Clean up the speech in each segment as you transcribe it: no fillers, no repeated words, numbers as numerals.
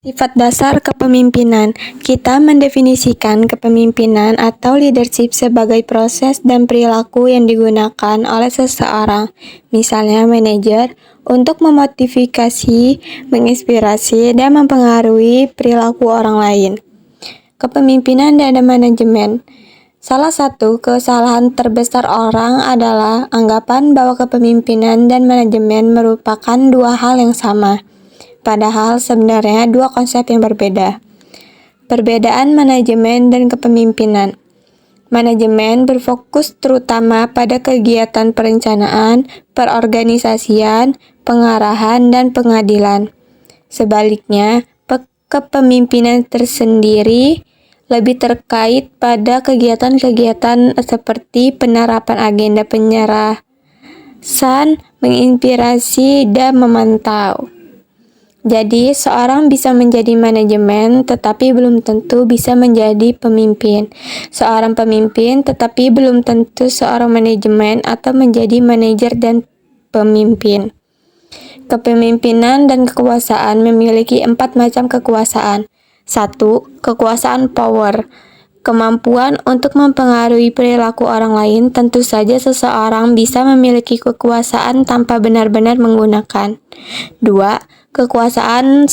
Sifat dasar kepemimpinan. Kita mendefinisikan kepemimpinan atau leadership sebagai proses dan perilaku yang digunakan oleh seseorang, misalnya manajer, untuk memotivasi, menginspirasi, dan mempengaruhi perilaku orang lain. Kepemimpinan dan manajemen. Salah satu kesalahan terbesar orang adalah anggapan bahwa kepemimpinan dan manajemen merupakan dua hal yang sama. Padahal sebenarnya dua konsep yang berbeda. Perbedaan manajemen dan kepemimpinan. Manajemen berfokus terutama pada kegiatan perencanaan, perorganisasian, pengarahan, dan pengadilan. Sebaliknya, kepemimpinan tersendiri lebih terkait pada kegiatan-kegiatan seperti penerapan agenda penyerahan, menginspirasi, dan memantau. Jadi, seorang bisa menjadi manajemen, tetapi belum tentu bisa menjadi pemimpin. Seorang pemimpin, tetapi belum tentu seorang manajemen atau menjadi manajer dan pemimpin. Kepemimpinan dan kekuasaan memiliki 4 macam kekuasaan. 1. Kekuasaan power. Kemampuan untuk mempengaruhi perilaku orang lain. Tentu saja seseorang bisa memiliki kekuasaan tanpa benar-benar menggunakan. 2. Kekuasaan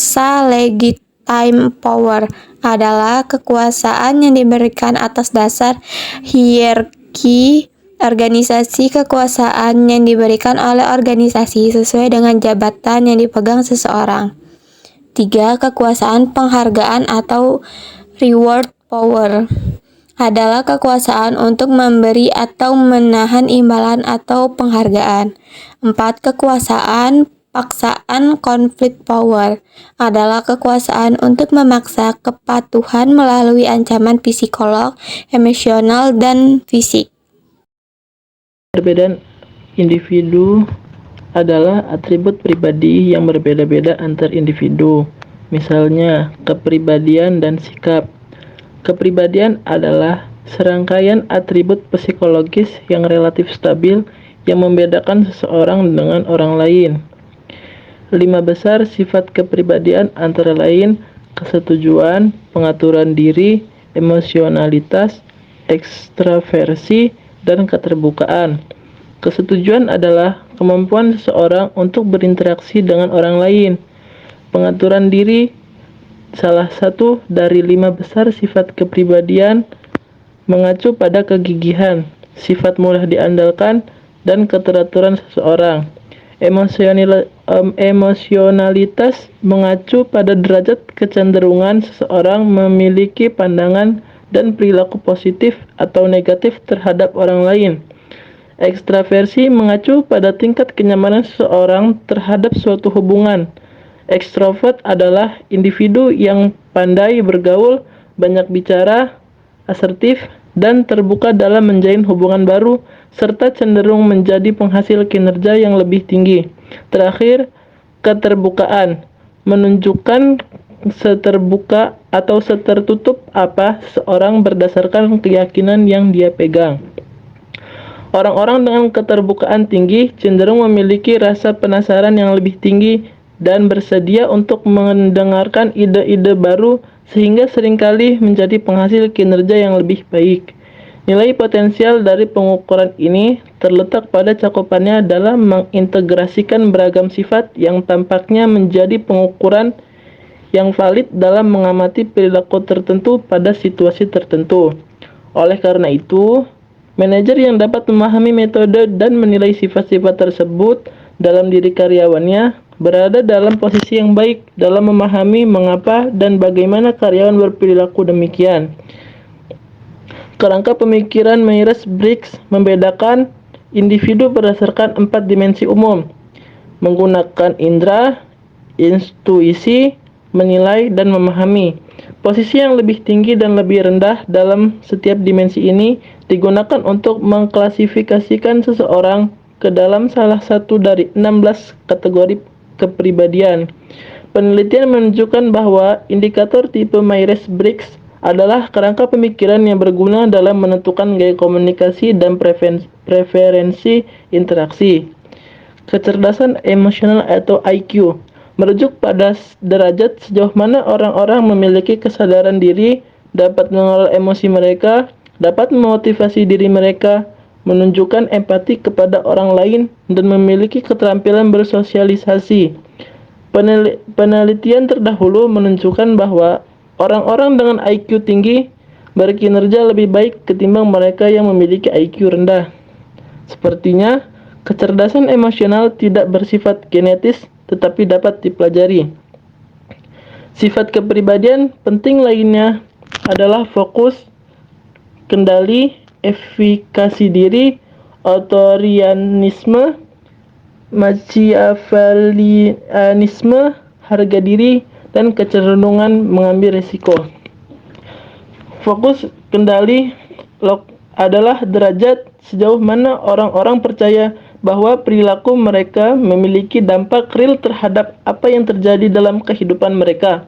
legitimate power adalah kekuasaan yang diberikan atas dasar hierarki organisasi. Kekuasaan yang diberikan oleh organisasi sesuai dengan jabatan yang dipegang seseorang. 3. Kekuasaan penghargaan atau reward power adalah kekuasaan untuk memberi atau menahan imbalan atau penghargaan. 4. Kekuasaan paksaan conflict power adalah kekuasaan untuk memaksa kepatuhan melalui ancaman psikolog, emosional, dan fisik. Perbedaan individu adalah atribut pribadi yang berbeda-beda antar individu. Misalnya, kepribadian dan sikap. Kepribadian adalah serangkaian atribut psikologis yang relatif stabil yang membedakan seseorang dengan orang lain. 5 besar sifat kepribadian antara lain kesetujuan, pengaturan diri, emosionalitas, ekstraversi, dan keterbukaan. Kesetujuan adalah kemampuan seseorang untuk berinteraksi dengan orang lain. Pengaturan diri salah satu dari 5 besar sifat kepribadian, mengacu pada kegigihan, sifat mudah diandalkan, dan keteraturan seseorang. Emosionalitas mengacu pada derajat kecenderungan seseorang memiliki pandangan dan perilaku positif atau negatif terhadap orang lain. Ekstraversi mengacu pada tingkat kenyamanan seseorang terhadap suatu hubungan. Ekstrovert adalah individu yang pandai bergaul, banyak bicara, asertif, dan terbuka dalam menjalin hubungan baru, serta cenderung menjadi penghasil kinerja yang lebih tinggi. Terakhir, keterbukaan menunjukkan seterbuka atau setertutup apa seseorang berdasarkan keyakinan yang dia pegang. Orang-orang dengan keterbukaan tinggi cenderung memiliki rasa penasaran yang lebih tinggi dan bersedia untuk mendengarkan ide-ide baru, sehingga seringkali menjadi penghasil kinerja yang lebih baik. Nilai potensial dari pengukuran ini terletak pada cakupannya dalam mengintegrasikan beragam sifat yang tampaknya menjadi pengukuran yang valid dalam mengamati perilaku tertentu pada situasi tertentu. Oleh karena itu, manajer yang dapat memahami metode dan menilai sifat-sifat tersebut dalam diri karyawannya berada dalam posisi yang baik dalam memahami mengapa dan bagaimana karyawan berperilaku demikian. Kerangka pemikiran Myers-Briggs membedakan individu berdasarkan 4 dimensi umum, menggunakan indera, intuisi, menilai, dan memahami. Posisi yang lebih tinggi dan lebih rendah dalam setiap dimensi ini digunakan untuk mengklasifikasikan seseorang ke dalam salah satu dari 16 kategori kepribadian. Penelitian menunjukkan bahwa indikator tipe Myers-Briggs adalah kerangka pemikiran yang berguna dalam menentukan gaya komunikasi dan preferensi interaksi. Kecerdasan emosional atau IQ merujuk pada derajat sejauh mana orang-orang memiliki kesadaran diri, dapat mengelola emosi mereka, dapat memotivasi diri mereka, menunjukkan empati kepada orang lain, dan memiliki keterampilan bersosialisasi. Penelitian terdahulu menunjukkan bahwa orang-orang dengan IQ tinggi berkinerja lebih baik ketimbang mereka yang memiliki IQ rendah. Sepertinya, kecerdasan emosional tidak bersifat genetis tetapi dapat dipelajari. Sifat kepribadian penting lainnya adalah fokus, kendali, efikasi diri, otorianisme, Machiavellianisme, harga diri, dan kecenderungan mengambil risiko. Fokus kendali adalah derajat sejauh mana orang-orang percaya bahwa perilaku mereka memiliki dampak real terhadap apa yang terjadi dalam kehidupan mereka.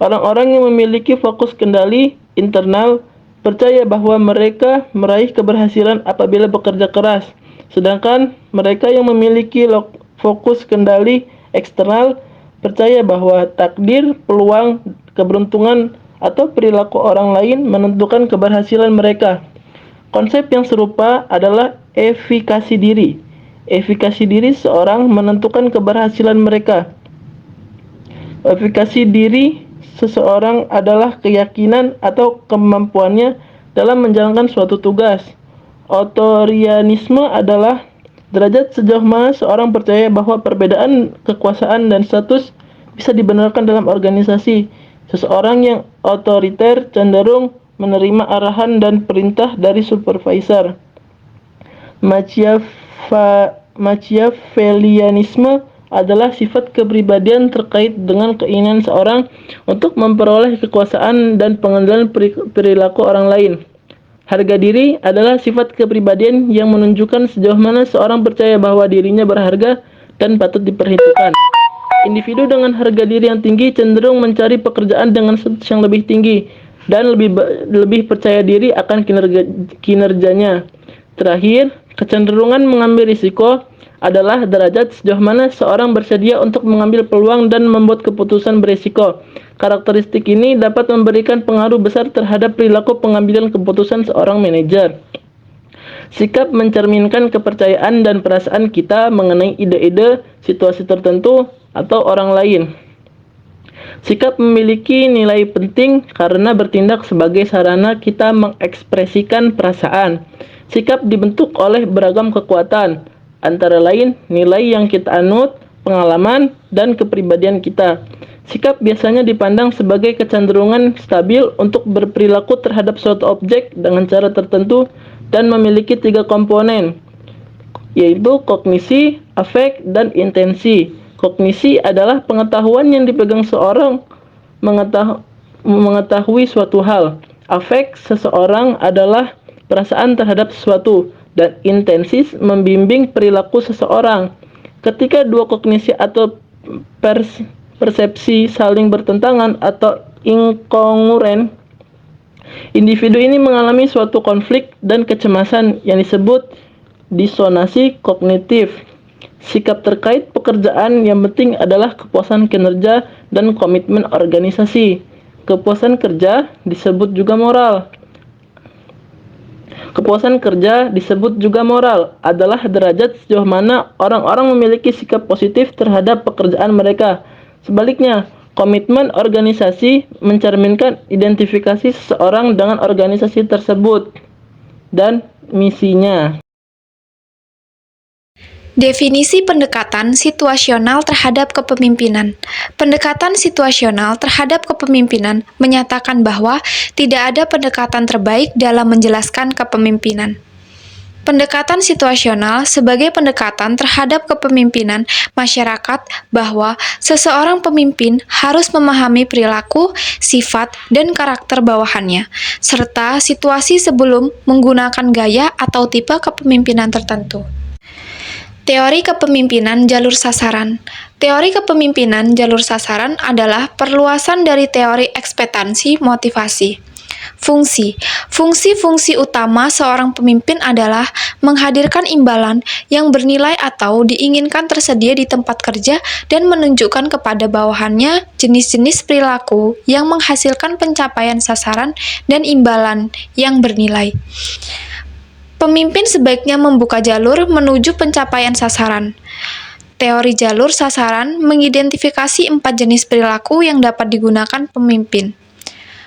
Orang-orang yang memiliki fokus kendali internal percaya bahwa mereka meraih keberhasilan apabila bekerja keras, sedangkan mereka yang memiliki fokus kendali eksternal percaya bahwa takdir, peluang, keberuntungan, atau perilaku orang lain menentukan keberhasilan mereka. Konsep yang serupa adalah efikasi diri. Efikasi diri seorang menentukan keberhasilan mereka. Efikasi diri seseorang adalah keyakinan atau kemampuannya dalam menjalankan suatu tugas. Otorianisme adalah derajat sejauh mana seorang percaya bahwa perbedaan kekuasaan dan status bisa dibenarkan dalam organisasi. Seseorang yang otoriter cenderung menerima arahan dan perintah dari supervisor. Machiavellianisme adalah sifat kepribadian terkait dengan keinginan seorang untuk memperoleh kekuasaan dan pengendalian perilaku orang lain. Harga diri adalah sifat kepribadian yang menunjukkan sejauh mana seorang percaya bahwa dirinya berharga dan patut diperhitungkan. Individu dengan harga diri yang tinggi cenderung mencari pekerjaan dengan status yang lebih tinggi dan lebih percaya diri akan kinerjanya. Terakhir, kecenderungan mengambil risiko adalah derajat sejauh mana seorang bersedia untuk mengambil peluang dan membuat keputusan berisiko. Karakteristik ini dapat memberikan pengaruh besar terhadap perilaku pengambilan keputusan seorang manajer. Sikap mencerminkan kepercayaan dan perasaan kita mengenai ide-ide, situasi tertentu, atau orang lain. Sikap memiliki nilai penting karena bertindak sebagai sarana kita mengekspresikan perasaan. Sikap dibentuk oleh beragam kekuatan, antara lain nilai yang kita anut, pengalaman, dan kepribadian kita. Sikap biasanya dipandang sebagai kecenderungan stabil untuk berperilaku terhadap suatu objek dengan cara tertentu dan memiliki 3 komponen, yaitu kognisi, afek, dan intensi. Kognisi adalah pengetahuan yang dipegang seorang mengetahui suatu hal. Afek seseorang adalah perasaan terhadap sesuatu, dan intensi membimbing perilaku seseorang. Ketika dua kognisi atau persepsi saling bertentangan atau inkongruent, individu ini mengalami suatu konflik dan kecemasan yang disebut disonansi kognitif. Sikap terkait pekerjaan yang penting adalah kepuasan kinerja dan komitmen organisasi. Kepuasan kerja disebut juga moral. Kepuasan kerja disebut juga moral adalah derajat sejauh mana orang-orang memiliki sikap positif terhadap pekerjaan mereka. Sebaliknya, komitmen organisasi mencerminkan identifikasi seseorang dengan organisasi tersebut dan misinya. Definisi pendekatan situasional terhadap kepemimpinan. Pendekatan situasional terhadap kepemimpinan menyatakan bahwa tidak ada pendekatan terbaik dalam menjelaskan kepemimpinan. Pendekatan situasional sebagai pendekatan terhadap kepemimpinan masyarakat bahwa seseorang pemimpin harus memahami perilaku, sifat, dan karakter bawahannya, serta situasi sebelum menggunakan gaya atau tipe kepemimpinan tertentu. Teori kepemimpinan jalur sasaran. Teori kepemimpinan jalur sasaran adalah perluasan dari teori ekspektasi motivasi. Fungsi. Fungsi-fungsi utama seorang pemimpin adalah menghadirkan imbalan yang bernilai atau diinginkan tersedia di tempat kerja dan menunjukkan kepada bawahannya jenis-jenis perilaku yang menghasilkan pencapaian sasaran dan imbalan yang bernilai. Pemimpin sebaiknya membuka jalur menuju pencapaian sasaran. Teori jalur sasaran mengidentifikasi 4 jenis perilaku yang dapat digunakan pemimpin.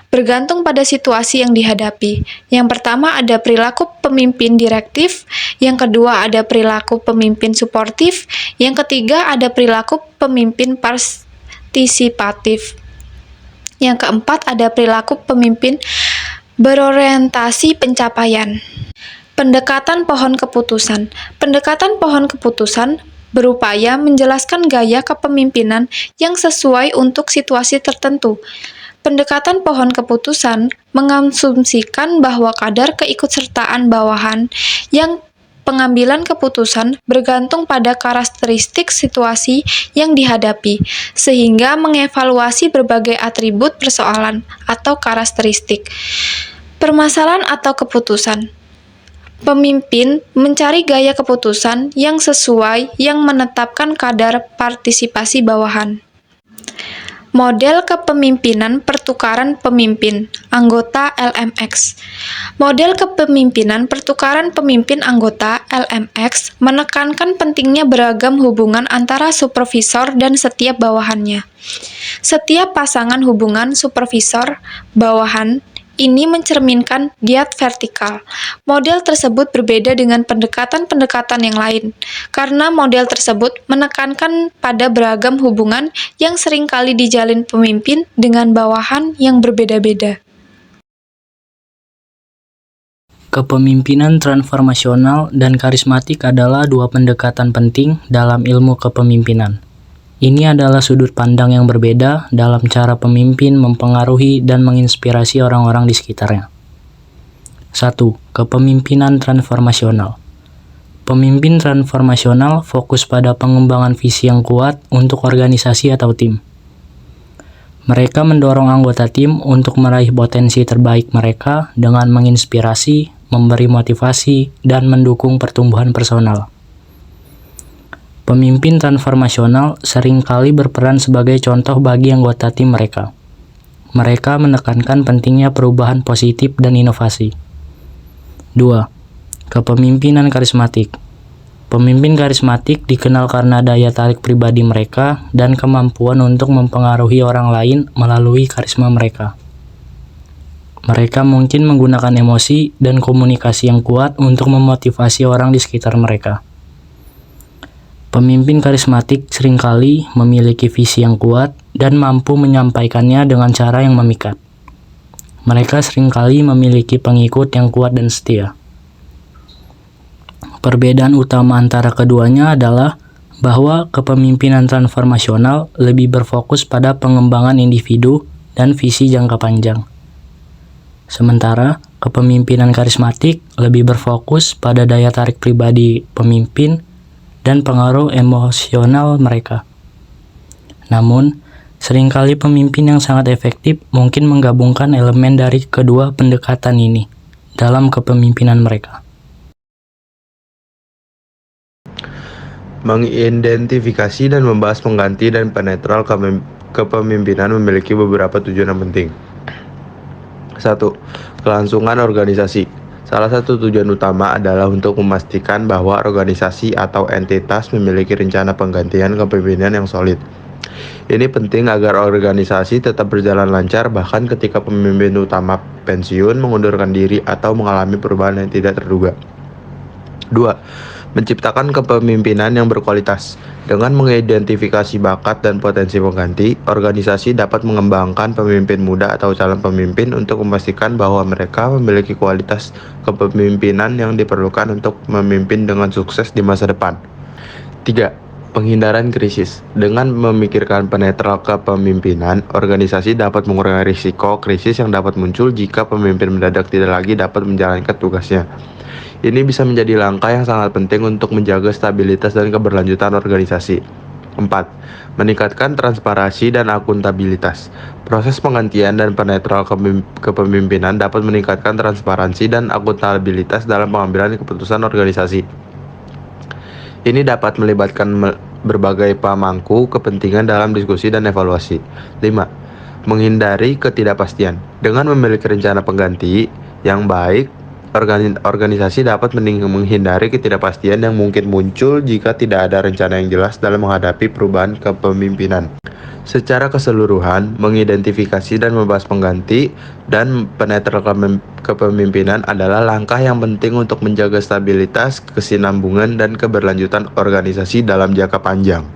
Bergantung pada situasi yang dihadapi. Yang pertama ada perilaku pemimpin direktif, yang kedua ada perilaku pemimpin suportif, yang ketiga ada perilaku pemimpin partisipatif. Yang keempat ada perilaku pemimpin berorientasi pencapaian. Pendekatan pohon keputusan. Pendekatan pohon keputusan berupaya menjelaskan gaya kepemimpinan yang sesuai untuk situasi tertentu. Pendekatan pohon keputusan mengasumsikan bahwa kadar keikutsertaan bawahan yang pengambilan keputusan bergantung pada karakteristik situasi yang dihadapi, sehingga mengevaluasi berbagai atribut persoalan atau karakteristik. Permasalahan atau keputusan. Pemimpin mencari gaya keputusan yang sesuai yang menetapkan kadar partisipasi bawahan. Model kepemimpinan pertukaran pemimpin, anggota LMX. Model kepemimpinan pertukaran pemimpin anggota LMX menekankan pentingnya beragam hubungan antara supervisor dan setiap bawahannya. Setiap pasangan hubungan supervisor-bawahan ini mencerminkan diat vertikal. Model tersebut berbeda dengan pendekatan-pendekatan yang lain, karena model tersebut menekankan pada beragam hubungan yang seringkali dijalin pemimpin dengan bawahan yang berbeda-beda. Kepemimpinan transformasional dan karismatik adalah dua pendekatan penting dalam ilmu kepemimpinan. Ini adalah sudut pandang yang berbeda dalam cara pemimpin mempengaruhi dan menginspirasi orang-orang di sekitarnya. 1. Kepemimpinan transformasional. Pemimpin transformasional fokus pada pengembangan visi yang kuat untuk organisasi atau tim. Mereka mendorong anggota tim untuk meraih potensi terbaik mereka dengan menginspirasi, memberi motivasi, dan mendukung pertumbuhan personal. Pemimpin transformasional seringkali berperan sebagai contoh bagi anggota tim mereka. Mereka menekankan pentingnya perubahan positif dan inovasi. 2. Kepemimpinan karismatik. Pemimpin karismatik dikenal karena daya tarik pribadi mereka dan kemampuan untuk mempengaruhi orang lain melalui karisma mereka. Mereka mungkin menggunakan emosi dan komunikasi yang kuat untuk memotivasi orang di sekitar mereka. Pemimpin karismatik seringkali memiliki visi yang kuat dan mampu menyampaikannya dengan cara yang memikat. Mereka seringkali memiliki pengikut yang kuat dan setia. Perbedaan utama antara keduanya adalah bahwa kepemimpinan transformasional lebih berfokus pada pengembangan individu dan visi jangka panjang. Sementara kepemimpinan karismatik lebih berfokus pada daya tarik pribadi pemimpin dan pengaruh emosional mereka. Namun, seringkali pemimpin yang sangat efektif mungkin menggabungkan elemen dari kedua pendekatan ini dalam kepemimpinan mereka. Mengidentifikasi dan membahas pengganti dan penetral kepemimpinan memiliki beberapa tujuan yang penting. 1. Kelangsungan organisasi. Salah satu tujuan utama adalah untuk memastikan bahwa organisasi atau entitas memiliki rencana penggantian kepemimpinan yang solid. Ini penting agar organisasi tetap berjalan lancar bahkan ketika pemimpin utama pensiun, mengundurkan diri, atau mengalami perubahan yang tidak terduga. 2. Menciptakan kepemimpinan yang berkualitas. Dengan mengidentifikasi bakat dan potensi pengganti, organisasi dapat mengembangkan pemimpin muda atau calon pemimpin untuk memastikan bahwa mereka memiliki kualitas kepemimpinan yang diperlukan untuk memimpin dengan sukses di masa depan. 3. Penghindaran krisis. Dengan memikirkan penetral kepemimpinan, organisasi dapat mengurangi risiko krisis yang dapat muncul jika pemimpin mendadak tidak lagi dapat menjalankan tugasnya. Ini bisa menjadi langkah yang sangat penting untuk menjaga stabilitas dan keberlanjutan organisasi. 4. Meningkatkan transparansi dan akuntabilitas. Proses penggantian dan penetral kepemimpinan dapat meningkatkan transparansi dan akuntabilitas dalam pengambilan keputusan organisasi. Ini dapat melibatkan berbagai pemangku kepentingan dalam diskusi dan evaluasi. 5. Menghindari ketidakpastian. Dengan memiliki rencana pengganti yang baik, organisasi dapat menghindari ketidakpastian yang mungkin muncul jika tidak ada rencana yang jelas dalam menghadapi perubahan kepemimpinan. Secara keseluruhan, mengidentifikasi dan membahas pengganti dan penetral kepemimpinan adalah langkah yang penting untuk menjaga stabilitas, kesinambungan, dan keberlanjutan organisasi dalam jangka panjang.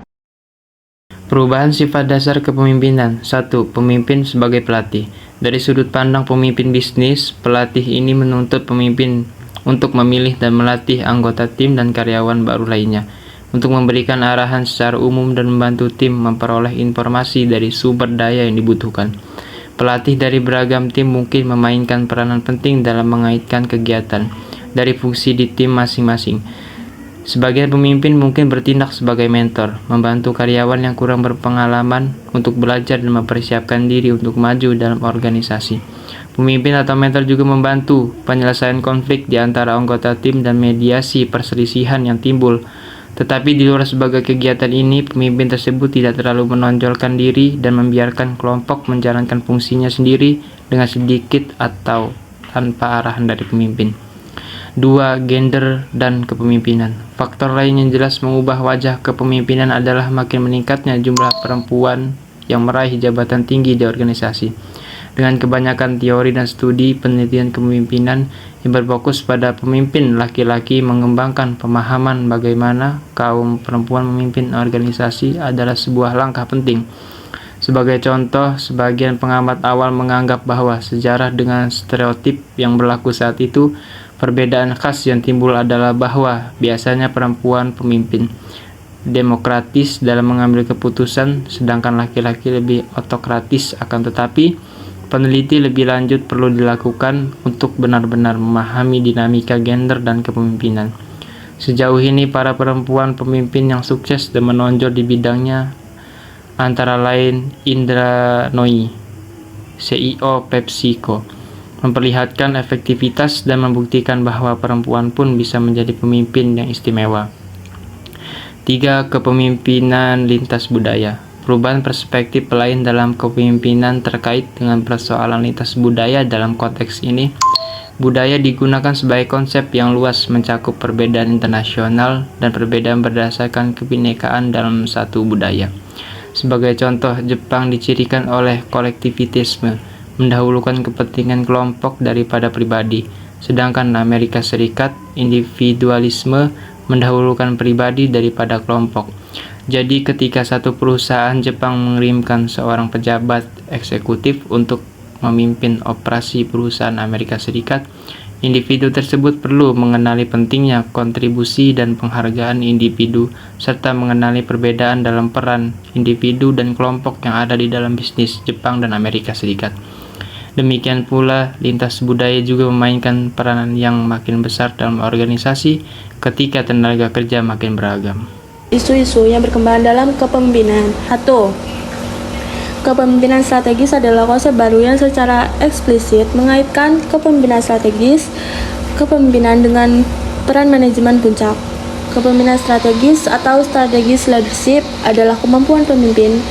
Perubahan sifat dasar kepemimpinan. 1. Pemimpin sebagai pelatih. Dari sudut pandang pemimpin bisnis, pelatih ini menuntut pemimpin untuk memilih dan melatih anggota tim dan karyawan baru lainnya, untuk memberikan arahan secara umum dan membantu tim memperoleh informasi dari sumber daya yang dibutuhkan. Pelatih dari beragam tim mungkin memainkan peranan penting dalam mengaitkan kegiatan dari fungsi di tim masing-masing. Sebagian pemimpin mungkin bertindak sebagai mentor, membantu karyawan yang kurang berpengalaman untuk belajar dan mempersiapkan diri untuk maju dalam organisasi. Pemimpin atau mentor juga membantu penyelesaian konflik di antara anggota tim dan mediasi perselisihan yang timbul. Tetapi di luar sebagai kegiatan ini, pemimpin tersebut tidak terlalu menonjolkan diri dan membiarkan kelompok menjalankan fungsinya sendiri dengan sedikit atau tanpa arahan dari pemimpin. 2. Gender dan kepemimpinan. Faktor lain yang jelas mengubah wajah kepemimpinan adalah makin meningkatnya jumlah perempuan yang meraih jabatan tinggi di organisasi. Dengan kebanyakan teori dan studi penelitian kepemimpinan yang berfokus pada pemimpin laki-laki mengembangkan pemahaman bagaimana kaum perempuan memimpin organisasi adalah sebuah langkah penting. Sebagai contoh, sebagian pengamat awal menganggap bahwa sejarah dengan stereotip yang berlaku saat itu, perbedaan khas yang timbul adalah bahwa biasanya perempuan pemimpin demokratis dalam mengambil keputusan, sedangkan laki-laki lebih otokratis. Akan tetapi, peneliti lebih lanjut perlu dilakukan untuk benar-benar memahami dinamika gender dan kepemimpinan. Sejauh ini, para perempuan pemimpin yang sukses dan menonjol di bidangnya antara lain Indra Nooyi, CEO PepsiCo, memperlihatkan efektivitas dan membuktikan bahwa perempuan pun bisa menjadi pemimpin yang istimewa. 3. Kepemimpinan lintas budaya. Perubahan perspektif lain dalam kepemimpinan terkait dengan persoalan lintas budaya. Dalam konteks ini, budaya digunakan sebagai konsep yang luas mencakup perbedaan internasional dan perbedaan berdasarkan kebinekaan dalam satu budaya. Sebagai contoh, Jepang dicirikan oleh kolektivitisme, mendahulukan kepentingan kelompok daripada pribadi, sedangkan Amerika Serikat individualisme mendahulukan pribadi daripada kelompok. Jadi ketika satu perusahaan Jepang mengirimkan seorang pejabat eksekutif untuk memimpin operasi perusahaan Amerika Serikat, individu tersebut perlu mengenali pentingnya kontribusi dan penghargaan individu, serta mengenali perbedaan dalam peran individu dan kelompok yang ada di dalam bisnis Jepang dan Amerika Serikat. Demikian pula, lintas budaya juga memainkan peranan yang makin besar dalam organisasi ketika tenaga kerja makin beragam. Isu-isu yang berkembang dalam kepemimpinan. 1. Kepemimpinan strategis adalah konsep baru yang secara eksplisit mengaitkan kepemimpinan strategis, kepemimpinan dengan peran manajemen puncak. Kepemimpinan strategis atau strategic leadership adalah kemampuan pemimpin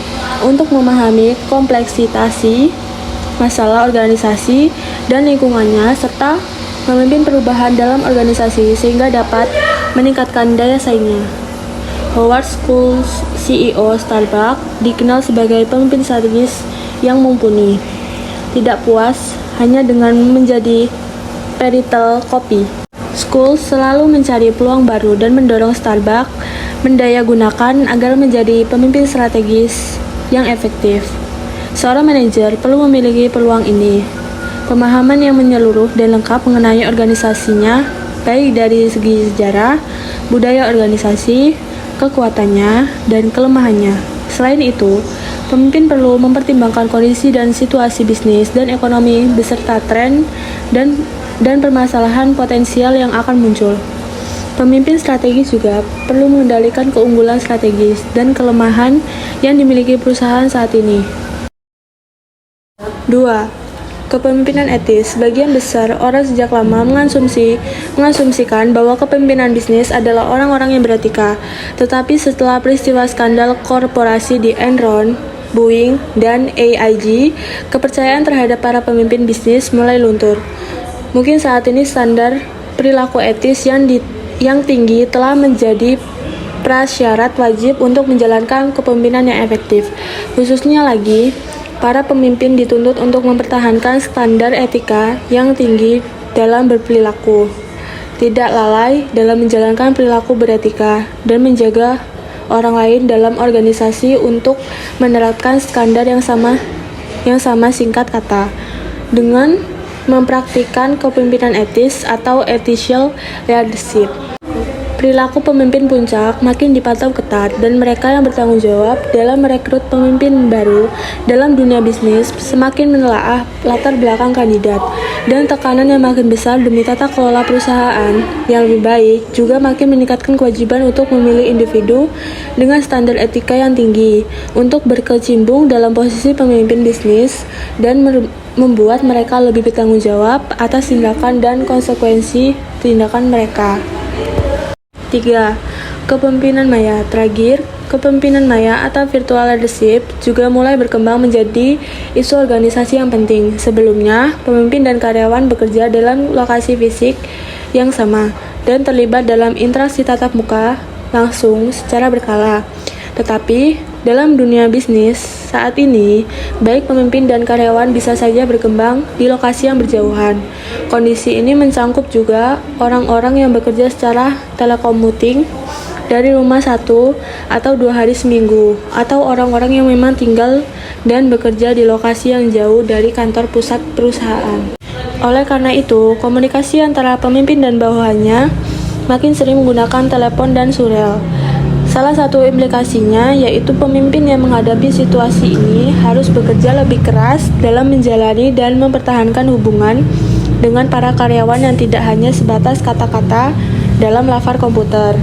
untuk memahami kompleksitas masalah organisasi dan lingkungannya, serta memimpin perubahan dalam organisasi sehingga dapat meningkatkan daya saingnya. Howard Schultz, CEO Starbucks, dikenal sebagai pemimpin strategis yang mumpuni. Tidak puas hanya dengan menjadi peritel kopi, Schultz selalu mencari peluang baru dan mendorong Starbucks mendayagunakan agar menjadi pemimpin strategis yang efektif. Seorang manajer perlu memiliki peluang ini, pemahaman yang menyeluruh dan lengkap mengenai organisasinya, baik dari segi sejarah, budaya organisasi, kekuatannya, dan kelemahannya. Selain itu, pemimpin perlu mempertimbangkan kondisi dan situasi bisnis dan ekonomi beserta tren dan permasalahan potensial yang akan muncul. Pemimpin strategis juga perlu mengendalikan keunggulan strategis dan kelemahan yang dimiliki perusahaan saat ini. 2. Kepemimpinan etis. Sebagian besar orang sejak lama mengasumsikan bahwa kepemimpinan bisnis adalah orang-orang yang beretika. Tetapi setelah peristiwa skandal korporasi di Enron, Boeing, dan AIG, kepercayaan terhadap para pemimpin bisnis mulai luntur. Mungkin saat ini standar perilaku etis yang tinggi telah menjadi prasyarat wajib untuk menjalankan kepemimpinan yang efektif. Khususnya lagi, para pemimpin dituntut untuk mempertahankan standar etika yang tinggi dalam berperilaku, tidak lalai dalam menjalankan perilaku beretika, dan menjaga orang lain dalam organisasi untuk menerapkan standar yang sama singkat kata, dengan mempraktikkan kepemimpinan etis atau ethical leadership. Perilaku pemimpin puncak makin dipantau ketat, dan mereka yang bertanggung jawab dalam merekrut pemimpin baru dalam dunia bisnis semakin menelaah latar belakang kandidat, dan tekanan yang makin besar demi tata kelola perusahaan yang lebih baik juga makin meningkatkan kewajiban untuk memilih individu dengan standar etika yang tinggi untuk berkecimpung dalam posisi pemimpin bisnis dan membuat mereka lebih bertanggung jawab atas tindakan dan konsekuensi tindakan mereka. 3. Kepemimpinan maya. Terakhir, kepemimpinan maya atau virtual leadership juga mulai berkembang menjadi isu organisasi yang penting. Sebelumnya, pemimpin dan karyawan bekerja dalam lokasi fisik yang sama dan terlibat dalam interaksi tatap muka langsung secara berkala. Tetapi, dalam dunia bisnis saat ini, baik pemimpin dan karyawan bisa saja berkembang di lokasi yang berjauhan. Kondisi ini mencangkup juga orang-orang yang bekerja secara telekommuting dari rumah 1 atau 2 hari seminggu, atau orang-orang yang memang tinggal dan bekerja di lokasi yang jauh dari kantor pusat perusahaan. Oleh karena itu, komunikasi antara pemimpin dan bawahannya makin sering menggunakan telepon dan surel. Salah satu implikasinya yaitu pemimpin yang menghadapi situasi ini harus bekerja lebih keras dalam menjalani dan mempertahankan hubungan dengan para karyawan yang tidak hanya sebatas kata-kata dalam layar komputer.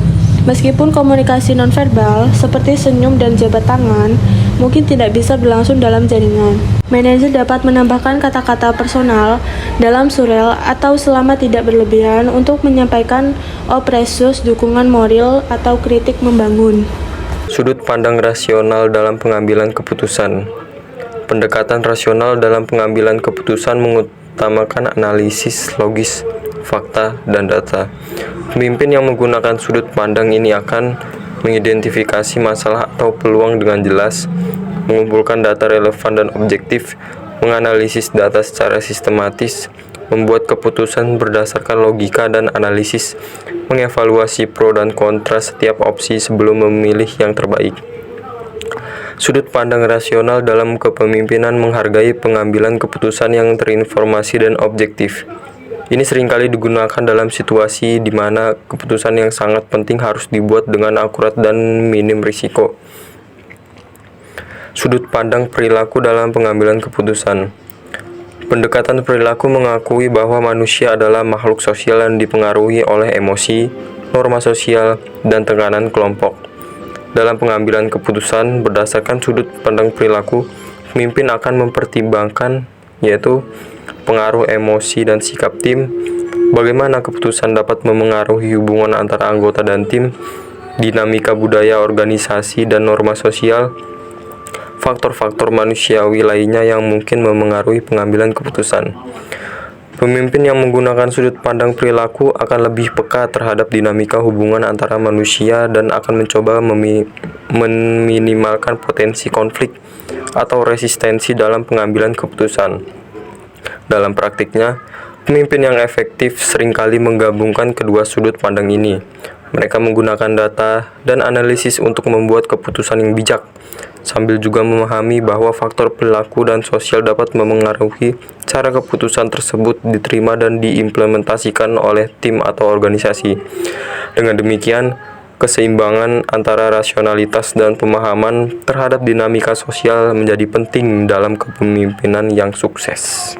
Meskipun komunikasi nonverbal seperti senyum dan jabat tangan mungkin tidak bisa berlangsung dalam jaringan, manajer dapat menambahkan kata-kata personal dalam surel atau selama tidak berlebihan untuk menyampaikan opresus dukungan moral atau kritik membangun. Sudut pandang rasional dalam pengambilan keputusan. Pendekatan rasional dalam pengambilan keputusan mengutamakan analisis logis, fakta, dan data. Pemimpin yang menggunakan sudut pandang ini akan mengidentifikasi masalah atau peluang dengan jelas, mengumpulkan data relevan dan objektif, menganalisis data secara sistematis, membuat keputusan berdasarkan logika dan analisis, mengevaluasi pro dan kontra setiap opsi sebelum memilih yang terbaik. Sudut pandang rasional dalam kepemimpinan menghargai pengambilan keputusan yang terinformasi dan objektif. Ini seringkali digunakan dalam situasi di mana keputusan yang sangat penting harus dibuat dengan akurat dan minim risiko. Sudut pandang perilaku dalam pengambilan keputusan. Pendekatan perilaku mengakui bahwa manusia adalah makhluk sosial yang dipengaruhi oleh emosi, norma sosial, dan tekanan kelompok. Dalam pengambilan keputusan berdasarkan sudut pandang perilaku, pemimpin akan mempertimbangkan yaitu pengaruh emosi dan sikap tim, bagaimana keputusan dapat memengaruhi hubungan antara anggota dan tim, dinamika budaya organisasi dan norma sosial, faktor-faktor manusiawi lainnya yang mungkin memengaruhi pengambilan keputusan. Pemimpin yang menggunakan sudut pandang perilaku akan lebih peka terhadap dinamika hubungan antara manusia dan akan mencoba meminimalkan potensi konflik atau resistensi dalam pengambilan keputusan. Dalam praktiknya, pemimpin yang efektif seringkali menggabungkan kedua sudut pandang ini. Mereka menggunakan data dan analisis untuk membuat keputusan yang bijak, sambil juga memahami bahwa faktor perilaku dan sosial dapat memengaruhi cara keputusan tersebut diterima dan diimplementasikan oleh tim atau organisasi. Dengan demikian, keseimbangan antara rasionalitas dan pemahaman terhadap dinamika sosial menjadi penting dalam kepemimpinan yang sukses.